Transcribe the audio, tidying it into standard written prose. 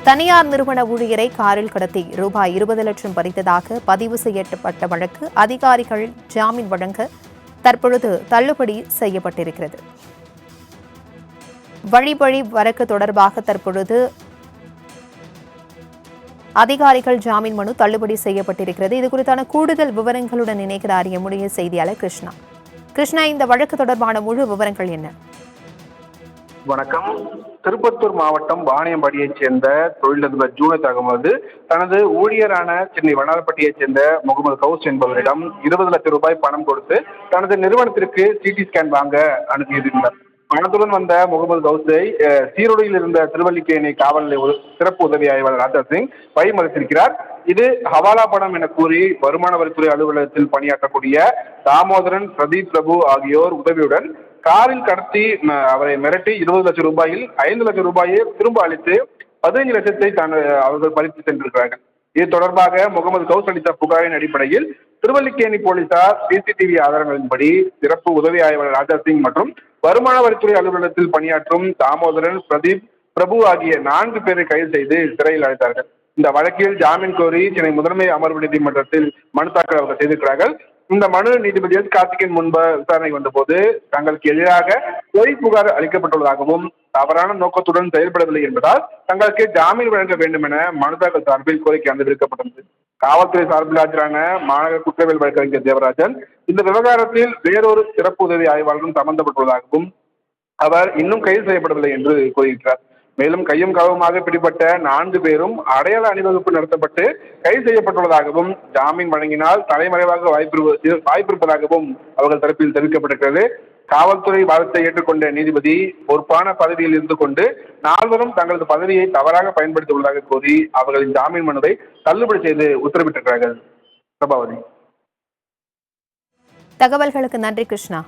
தனியார் நிறுவன ஊழியரை காரில் கடத்தி ரூபாய் 20 லட்சம் பறித்ததாக பதிவு செய்யப்பட்ட வழக்கு அதிகாரிகள் ஜாமீன் வழங்க தற்பொழுது தள்ளுபடி செய்யப்பட்டிருக்கிறது. வழிபழி வழக்கு தொடர்பாக தற்பொழுது அதிகாரிகள் ஜாமீன் மனு தள்ளுபடி செய்யப்பட்டிருக்கிறது. இது குறித்தான கூடுதல் விவரங்களுடன் இணைக்கிறார் எம்முடைய செய்தியாளர் கிருஷ்ணா. கிருஷ்ணா, இந்த வழக்கு தொடர்பான முழு விவரங்கள் என்ன? வணக்கம். திருப்பத்தூர் மாவட்டம் வாணியம்பாடியைச் சேர்ந்த தொழிலதிபர் ஜூனத் அகமது தனது ஊழியரான சென்னை வண்ணாரப்பட்டியைச் சேர்ந்த முகமது கவுஸ் என்பவரிடம் 20 லட்சம் ரூபாய் பணம் கொடுத்து தனது நிறுவனத்திற்கு சிடி ஸ்கேன் வாங்க அனுப்பியிருந்தார். பணத்துடன் வந்த முகமது கவுஸை சீருடையில் இருந்த திருவல்லிக்கேணி காவல் நிலைய சிறப்பு உதவி ஆய்வாளர் ராஜா சிங் வழிமறித்திருக்கிறார். இது ஹவாலா பணம் என கூறி வருமான வரித்துறை அலுவலகத்தில் பணியாற்றக்கூடிய தாமோதரன், பிரதீப், பிரபு ஆகியோர் உதவியுடன் காரில் கடத்தி அவரை மிரட்டி 20 லட்சம் ரூபாயில் 5 லட்சம் ரூபாயை திரும்ப அளித்து 15 லட்சத்தை அவர்கள் பறித்து சென்றிருக்கிறார்கள். இது தொடர்பாக முகமது கவுஸ் அளித்த புகாரின் அடிப்படையில் திருவல்லிக்கேணி போலீசார் சிசிடிவி ஆதாரங்களின்படி சிறப்பு உதவி ஆய்வாளர் ராஜா சிங் மற்றும் வருமான வரித்துறை அலுவலகத்தில் பணியாற்றும் தாமோதரன், பிரதீப், பிரபு ஆகிய 4 பேரை கைது செய்து சிறையில் அடைத்தார்கள். இந்த வழக்கில் ஜாமீன் கோரி சென்னை முதன்மை அமர்வு நீதிமன்றத்தில் மனு தாக்கல் அவர்கள் செய்திருக்கிறார்கள். இந்த மனு நீதிபதி எஸ் கார்த்திகேயன் முன்பு விசாரணை வந்தபோது தங்களுக்கு எதிராக பொய் புகார் அளிக்கப்பட்டுள்ளதாகவும் தவறான நோக்கத்துடன் செயல்படவில்லை என்பதால் தங்களுக்கு ஜாமீன் வழங்க வேண்டும் என மனு தாக்கல் சார்பில் கோரிக்கை விடுக்கப்பட்டது. காவல்துறை சார்பில் ஆஜரான மாநகர குற்றவியல் வழக்கறிஞர் தேவராஜன் இந்த விவகாரத்தில் வேறொரு சிறப்பு உதவி ஆய்வாளரும் சம்பந்தப்பட்டுள்ளதாகவும் அவர் இன்னும் கைது செய்யப்படவில்லை என்று கூறியிருக்கிறார். மேலும் கையும் களவுமாக பிடிபட்ட 4 பேரும் அடையாள அணிவகுப்பு நடத்தப்பட்டு கைது செய்யப்பட்டுள்ளதாகவும் ஜாமீன் வழங்கினால் தலைமறைவாக வாய்ப்பிருப்பதாகவும் அவர்கள் தரப்பில் தெரிவிக்கப்பட்டிருக்கிறது. காவல்துறை வாதத்தை ஏற்றுக்கொண்ட நீதிபதி பொறுப்பான பதவியில் இருந்து கொண்டு 4வரும் தங்களது பதவியை தவறாக பயன்படுத்தியுள்ளதாக கூறி அவர்களின் ஜாமீன் மனுவை தள்ளுபடி செய்து உத்தரவிட்டிருக்கிறார்கள். பிரபாவதி. தகவல்களுக்கு நன்றி கிருஷ்ணா.